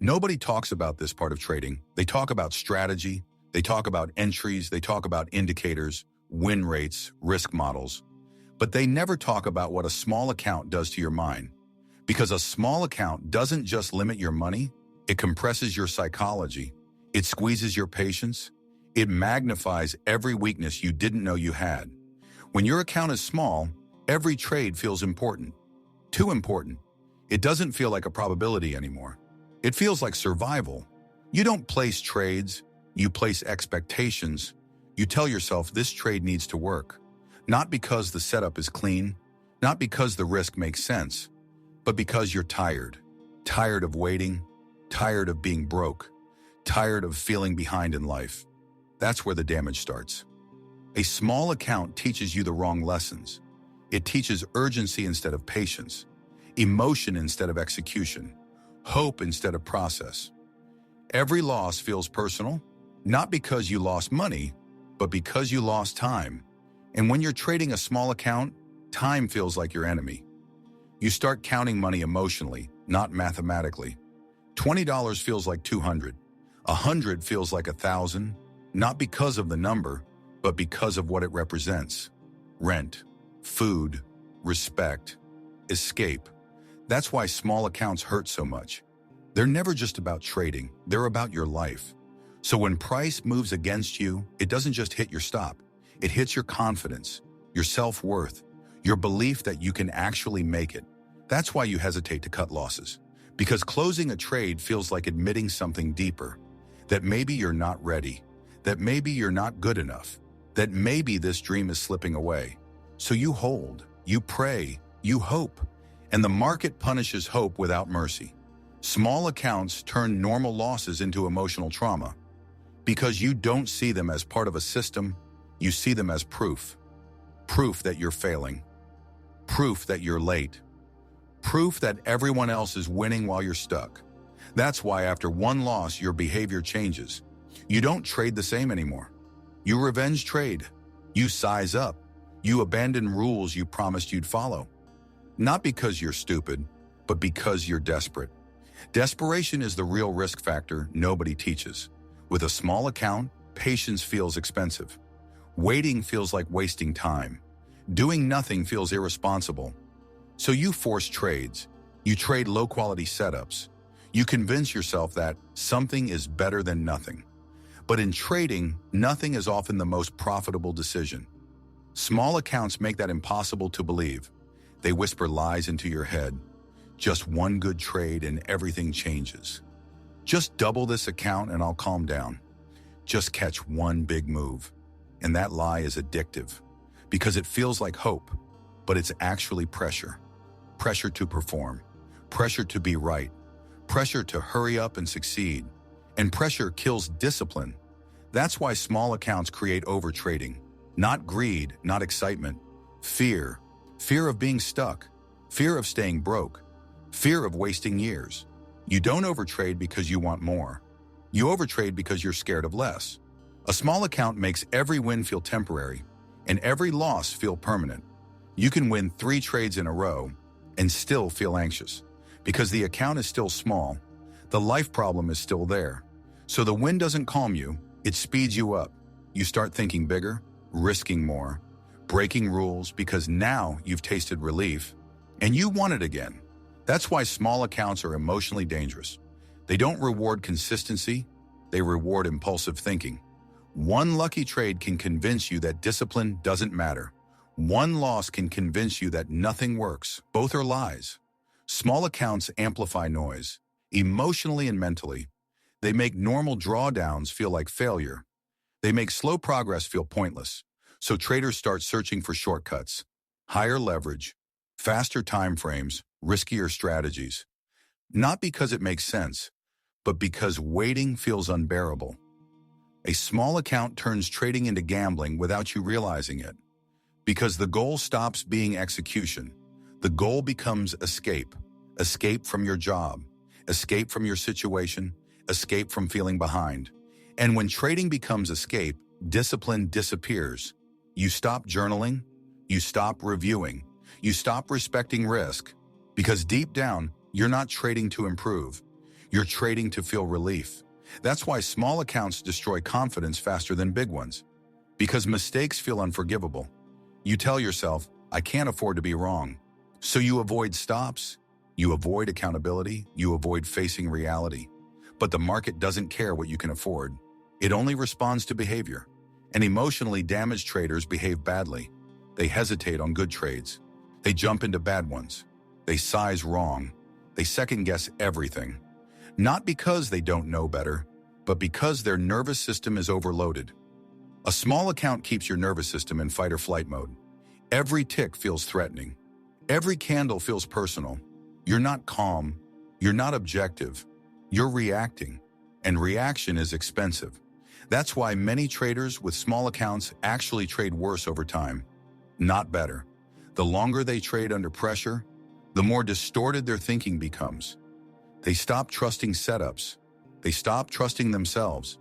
Nobody talks about this part of trading. They talk about strategy, they talk about entries, they talk about indicators, win rates, risk models. But they never talk about what a small account does to your mind. Because a small account doesn't just limit your money, it compresses your psychology, it squeezes your patience, it magnifies every weakness you didn't know you had. When your account is small, every trade feels important. Too important. It doesn't feel like a probability anymore. It feels like survival. You don't place trades, you place expectations. You tell yourself this trade needs to work. Not because the setup is clean, not because the risk makes sense, but because you're tired. Tired of waiting, tired of being broke, tired of feeling behind in life. That's where the damage starts. A small account teaches you the wrong lessons. It teaches urgency instead of patience, emotion instead of execution, hope instead of process. Every loss feels personal, not because you lost money, but because you lost time. And when you're trading a small account, time feels like your enemy. You start counting money emotionally, not mathematically. $20 feels like 200. 100 feels like 1,000, not because of the number, but because of what it represents. Rent, food, respect, escape. That's why small accounts hurt so much. They're never just about trading, they're about your life. So when price moves against you, it doesn't just hit your stop. It hits your confidence, your self-worth, your belief that you can actually make it. That's why you hesitate to cut losses. Because closing a trade feels like admitting something deeper. That maybe you're not ready. That maybe you're not good enough. That maybe this dream is slipping away. So you hold, you pray, you hope. And the market punishes hope without mercy. Small accounts turn normal losses into emotional trauma. Because you don't see them as part of a system, you see them as proof. Proof that you're failing. Proof that you're late. Proof that everyone else is winning while you're stuck. That's why after one loss, your behavior changes. You don't trade the same anymore. You revenge trade. You size up. You abandon rules you promised you'd follow. Not because you're stupid, but because you're desperate. Desperation is the real risk factor nobody teaches. With a small account, patience feels expensive. Waiting feels like wasting time. Doing nothing feels irresponsible. So you force trades. You trade low-quality setups. You convince yourself that something is better than nothing. But in trading, nothing is often the most profitable decision. Small accounts make that impossible to believe. They whisper lies into your head. Just one good trade and everything changes. Just double this account and I'll calm down. Just catch one big move. And that lie is addictive because it feels like hope, but it's actually pressure. Pressure to perform, pressure to be right, pressure to hurry up and succeed. And pressure kills discipline. That's why small accounts create overtrading. Not greed, not excitement. Fear. Fear of being stuck. Fear of staying broke. Fear of wasting years. You don't overtrade because you want more. You overtrade because you're scared of less. A small account makes every win feel temporary and every loss feel permanent. You can win 3 trades in a row and still feel anxious because the account is still small. The life problem is still there. So the win doesn't calm you, it speeds you up. You start thinking bigger, risking more, breaking rules because now you've tasted relief and you want it again. That's why small accounts are emotionally dangerous. They don't reward consistency, they reward impulsive thinking. One lucky trade can convince you that discipline doesn't matter. One loss can convince you that nothing works. Both are lies. Small accounts amplify noise, emotionally and mentally. They make normal drawdowns feel like failure. They make slow progress feel pointless. So traders start searching for shortcuts, higher leverage, faster time frames, riskier strategies. Not because it makes sense, but because waiting feels unbearable. A small account turns trading into gambling without you realizing it. Because the goal stops being execution. The goal becomes escape. Escape from your job. Escape from your situation. Escape from feeling behind. And when trading becomes escape, discipline disappears. You stop journaling. You stop reviewing. You stop respecting risk. Because deep down, you're not trading to improve. You're trading to feel relief. That's why small accounts destroy confidence faster than big ones. Because mistakes feel unforgivable. You tell yourself, I can't afford to be wrong. So you avoid stops, you avoid accountability, you avoid facing reality. But the market doesn't care what you can afford. It only responds to behavior. And emotionally damaged traders behave badly. They hesitate on good trades. They jump into bad ones. They size wrong. They second-guess everything. Not because they don't know better, but because their nervous system is overloaded. A small account keeps your nervous system in fight or flight mode. Every tick feels threatening. Every candle feels personal. You're not calm. You're not objective. You're reacting. And reaction is expensive. That's why many traders with small accounts actually trade worse over time, not better. The longer they trade under pressure, the more distorted their thinking becomes. They stop trusting setups. They stop trusting themselves.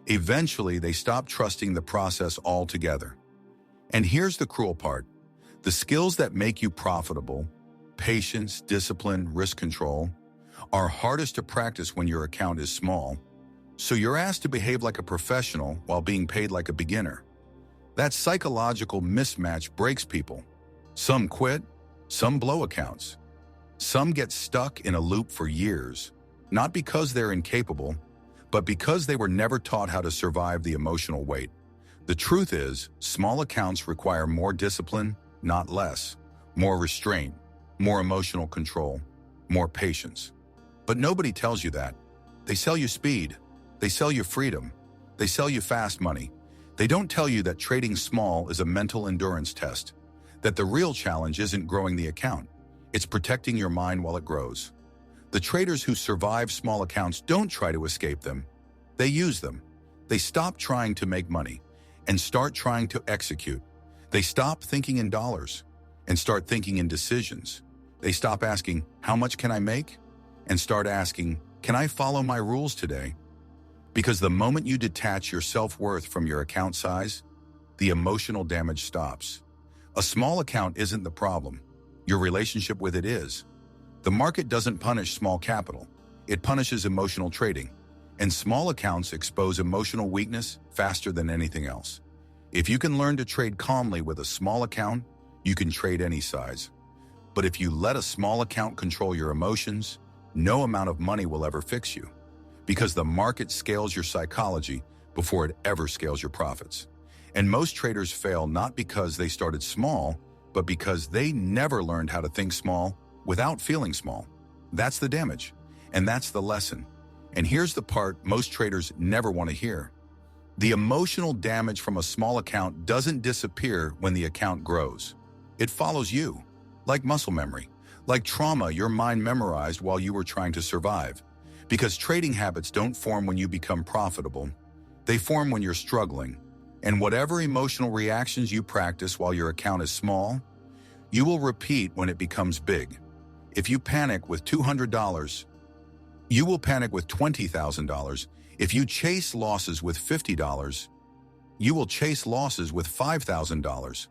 Eventually, they stop trusting the process altogether. And here's the cruel part. The skills that make you profitable, patience, discipline, risk control, are hardest to practice when your account is small. So you're asked to behave like a professional while being paid like a beginner. That psychological mismatch breaks people. Some quit, some blow accounts. Some get stuck in a loop for years, not because they're incapable, but because they were never taught how to survive the emotional weight. The truth is, small accounts require more discipline, not less, more restraint, more emotional control, more patience. But nobody tells you that. They sell you speed. They sell you freedom. They sell you fast money. They don't tell you that trading small is a mental endurance test, that the real challenge isn't growing the account. It's protecting your mind while it grows. The traders who survive small accounts don't try to escape them. They use them. They stop trying to make money and start trying to execute. They stop thinking in dollars and start thinking in decisions. They stop asking, how much can I make? And start asking, can I follow my rules today? Because the moment you detach your self-worth from your account size, the emotional damage stops. A small account isn't the problem. Your relationship with it is. The market doesn't punish small capital. It punishes emotional trading. And small accounts expose emotional weakness faster than anything else. If you can learn to trade calmly with a small account, you can trade any size. But if you let a small account control your emotions, no amount of money will ever fix you. Because the market scales your psychology before it ever scales your profits. And most traders fail not because they started small, but because they never learned how to think small without feeling small. That's the damage, and that's the lesson. And here's the part most traders never want to hear. The emotional damage from a small account doesn't disappear when the account grows. It follows you, like muscle memory, like trauma your mind memorized while you were trying to survive. Because trading habits don't form when you become profitable. They form when you're struggling. And whatever emotional reactions you practice while your account is small, you will repeat when it becomes big. If you panic with $200, you will panic with $20,000. If you chase losses with $50, you will chase losses with $5,000.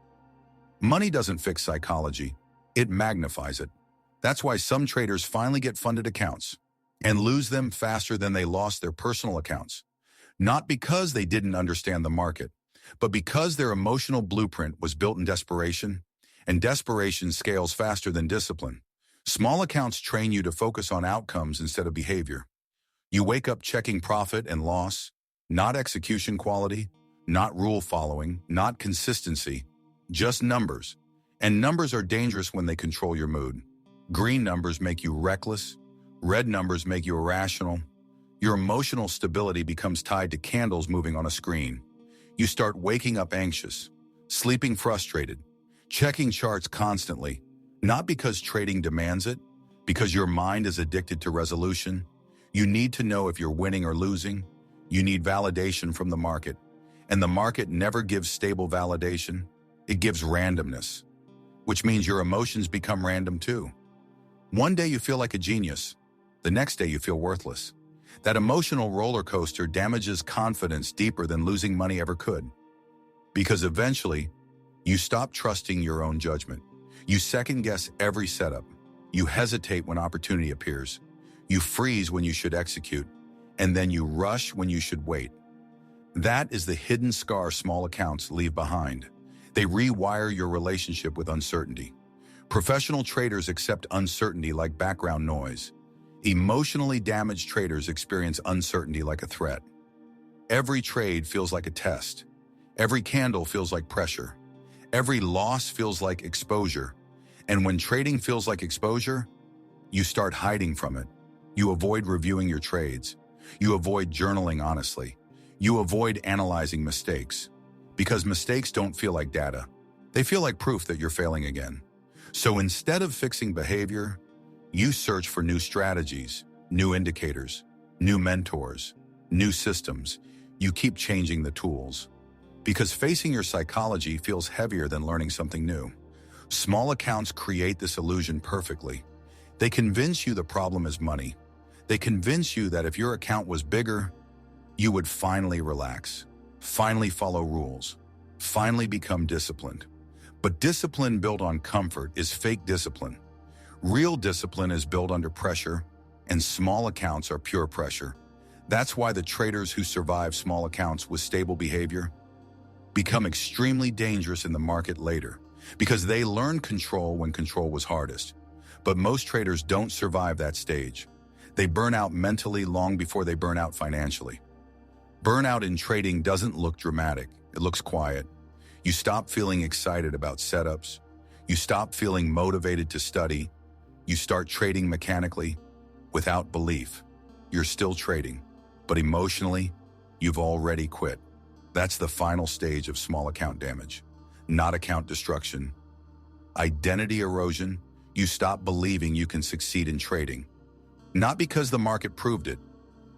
Money doesn't fix psychology. It magnifies it. That's why some traders finally get funded accounts and lose them faster than they lost their personal accounts. Not because they didn't understand the market, but because their emotional blueprint was built in desperation, and desperation scales faster than discipline. Small accounts train you to focus on outcomes instead of behavior. You wake up checking profit and loss, not execution quality, not rule following, not consistency, just numbers. And numbers are dangerous when they control your mood. Green numbers make you reckless. Red numbers make you irrational. Your emotional stability becomes tied to candles moving on a screen. You start waking up anxious, sleeping frustrated, checking charts constantly, not because trading demands it, because your mind is addicted to resolution. You need to know if you're winning or losing. You need validation from the market. And the market never gives stable validation. It gives randomness, which means your emotions become random too. One day you feel like a genius. The next day you feel worthless. That emotional roller coaster damages confidence deeper than losing money ever could. Because eventually, you stop trusting your own judgment. You second-guess every setup. You hesitate when opportunity appears. You freeze when you should execute, and then you rush when you should wait. That is the hidden scar small accounts leave behind. They rewire your relationship with uncertainty. Professional traders accept uncertainty like background noise. Emotionally damaged traders experience uncertainty like a threat. Every trade feels like a test. Every candle feels like pressure. Every loss feels like exposure. And when trading feels like exposure, you start hiding from it. You avoid reviewing your trades. You avoid journaling honestly. You avoid analyzing mistakes. Because mistakes don't feel like data. They feel like proof that you're failing again. So instead of fixing behavior, you search for new strategies, new indicators, new mentors, new systems. You keep changing the tools. Because facing your psychology feels heavier than learning something new. Small accounts create this illusion perfectly. They convince you the problem is money. They convince you that if your account was bigger, you would finally relax, finally follow rules, finally become disciplined. But discipline built on comfort is fake discipline. Real discipline is built under pressure, and small accounts are pure pressure. That's why the traders who survive small accounts with stable behavior become extremely dangerous in the market later, because they learned control when control was hardest. But most traders don't survive that stage. They burn out mentally long before they burn out financially. Burnout in trading doesn't look dramatic. It looks quiet. You stop feeling excited about setups. You stop feeling motivated to study. You start trading mechanically, without belief. You're still trading, but emotionally, you've already quit. That's the final stage of small account damage, not account destruction. Identity erosion. You stop believing you can succeed in trading. Not because the market proved it,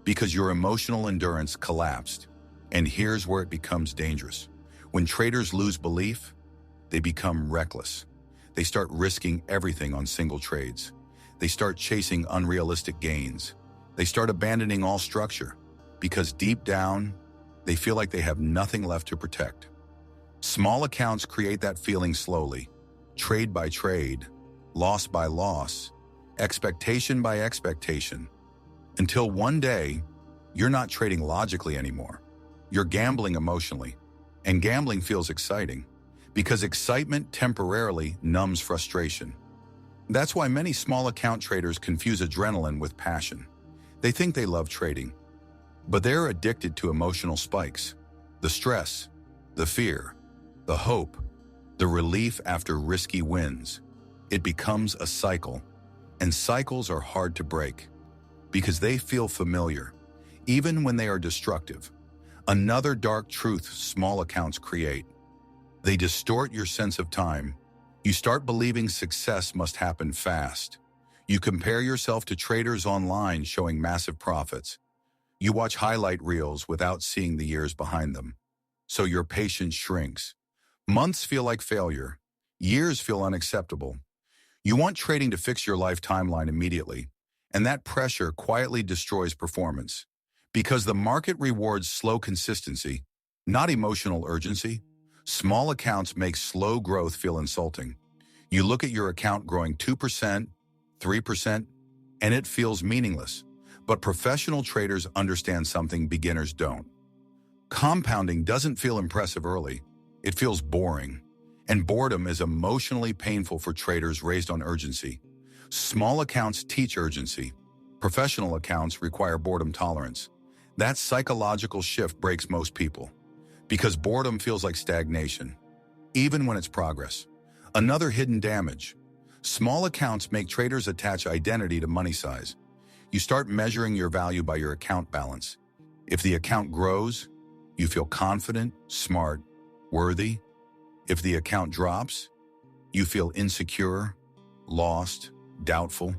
because your emotional endurance collapsed. And here's where it becomes dangerous. When traders lose belief, they become reckless. They start risking everything on single trades. They start chasing unrealistic gains. They start abandoning all structure because deep down, they feel like they have nothing left to protect. Small accounts create that feeling slowly, trade by trade, loss by loss, expectation by expectation, until one day, you're not trading logically anymore. You're gambling emotionally, and gambling feels exciting because excitement temporarily numbs frustration. That's why many small account traders confuse adrenaline with passion. They think they love trading, but they're addicted to emotional spikes, the stress, the fear, the hope, the relief after risky wins. It becomes a cycle, and cycles are hard to break because they feel familiar, even when they are destructive. Another dark truth small accounts create. They distort your sense of time. You start believing success must happen fast. You compare yourself to traders online showing massive profits. You watch highlight reels without seeing the years behind them. So your patience shrinks. Months feel like failure. Years feel unacceptable. You want trading to fix your life timeline immediately, and that pressure quietly destroys performance. Because the market rewards slow consistency, not emotional urgency, small accounts make slow growth feel insulting. You look at your account growing 2%, 3%, and it feels meaningless. But professional traders understand something beginners don't. Compounding doesn't feel impressive early. It feels boring. And boredom is emotionally painful for traders raised on urgency. Small accounts teach urgency. Professional accounts require boredom tolerance. That psychological shift breaks most people because boredom feels like stagnation, even when it's progress. Another hidden damage. Small accounts make traders attach identity to money size. You start measuring your value by your account balance. If the account grows, you feel confident, smart, worthy. If the account drops, you feel insecure, lost, doubtful.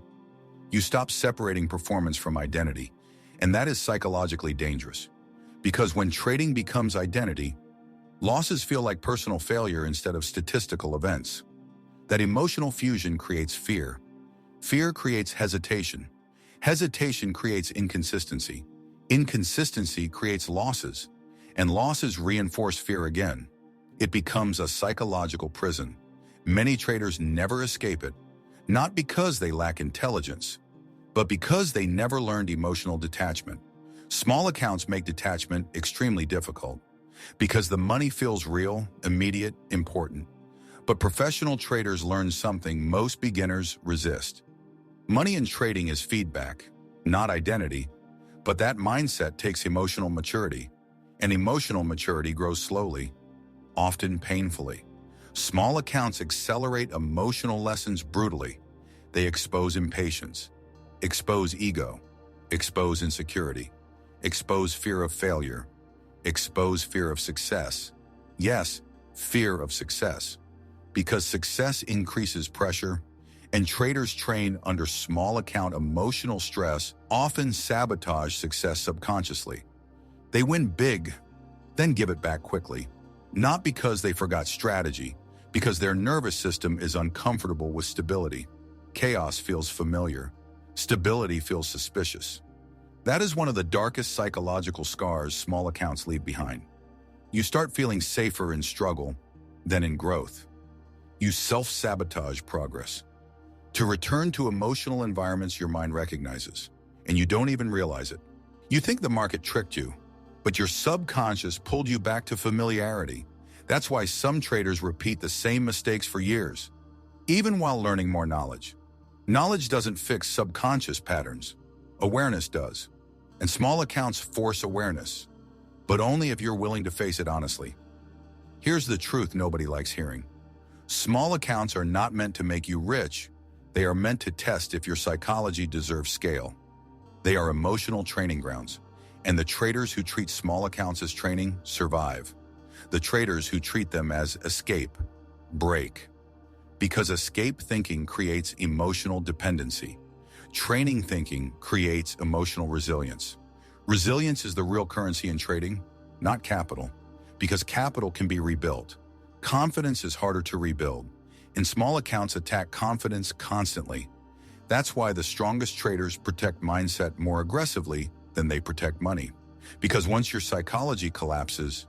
You stop separating performance from identity, and that is psychologically dangerous. Because when trading becomes identity, losses feel like personal failure instead of statistical events. That emotional fusion creates fear. Fear creates hesitation. Hesitation creates inconsistency. Inconsistency creates losses, and losses reinforce fear again. It becomes a psychological prison. Many traders never escape it, not because they lack intelligence, But because they never learned emotional detachment, small accounts make detachment extremely difficult because the money feels real, immediate, important. But professional traders learn something most beginners resist. Money in trading is feedback, not identity, but that mindset takes emotional maturity, and emotional maturity grows slowly, often painfully. Small accounts accelerate emotional lessons brutally. They expose impatience, expose ego, expose insecurity, expose fear of failure, expose fear of success. Yes, fear of success. Because success increases pressure, and traders trained under small account emotional stress often sabotage success subconsciously. They win big, then give it back quickly. Not because they forgot strategy, because their nervous system is uncomfortable with stability. Chaos feels familiar. Stability feels suspicious. That is one of the darkest psychological scars small accounts leave behind. You start feeling safer in struggle than in growth. You self-sabotage progress. To return to emotional environments your mind recognizes, and you don't even realize it. You think the market tricked you, but your subconscious pulled you back to familiarity. That's why some traders repeat the same mistakes for years, even while learning more knowledge. Knowledge doesn't fix subconscious patterns. Awareness does. And small accounts force awareness, but only if you're willing to face it honestly. Here's the truth nobody likes hearing. Small accounts are not meant to make you rich. They are meant to test if your psychology deserves scale. They are emotional training grounds, and the traders who treat small accounts as training survive. The traders who treat them as escape break. Because escape thinking creates emotional dependency. Training thinking creates emotional resilience. Resilience is the real currency in trading, not capital, because capital can be rebuilt. Confidence is harder to rebuild, and small accounts attack confidence constantly. That's why the strongest traders protect mindset more aggressively than they protect money. Because once your psychology collapses,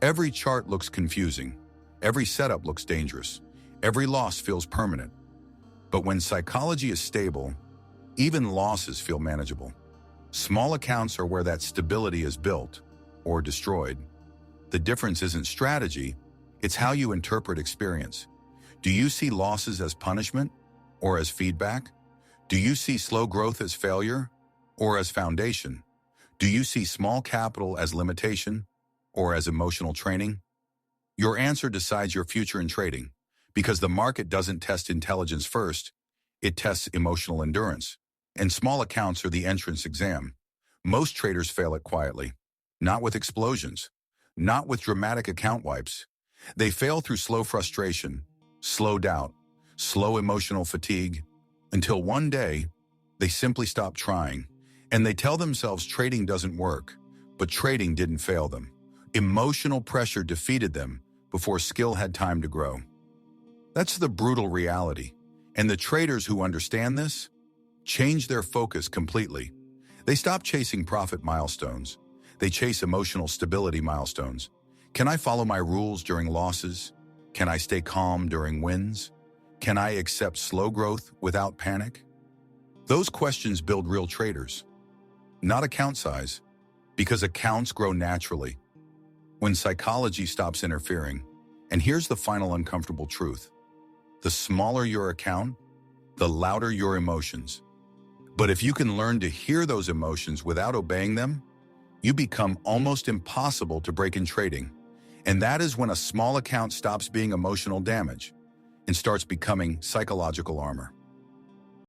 every chart looks confusing, every setup looks dangerous, every loss feels permanent. But when psychology is stable, even losses feel manageable. Small accounts are where that stability is built or destroyed. The difference isn't strategy, it's how you interpret experience. Do you see losses as punishment or as feedback? Do you see slow growth as failure or as foundation? Do you see small capital as limitation or as emotional training? Your answer decides your future in trading, because the market doesn't test intelligence first, it tests emotional endurance. And small accounts are the entrance exam. Most traders fail it quietly, not with explosions, not with dramatic account wipes. They fail through slow frustration, slow doubt, slow emotional fatigue, until one day, they simply stop trying, and they tell themselves trading doesn't work, but trading didn't fail them. Emotional pressure defeated them before skill had time to grow. That's the brutal reality, and the traders who understand this change their focus completely. They stop chasing profit milestones. They chase emotional stability milestones. Can I follow my rules during losses? Can I stay calm during wins? Can I accept slow growth without panic? Those questions build real traders, not account size, because accounts grow naturally when psychology stops interfering. And here's the final uncomfortable truth. The smaller your account, the louder your emotions. But if you can learn to hear those emotions without obeying them, you become almost impossible to break in trading. And that is when a small account stops being emotional damage and starts becoming psychological armor.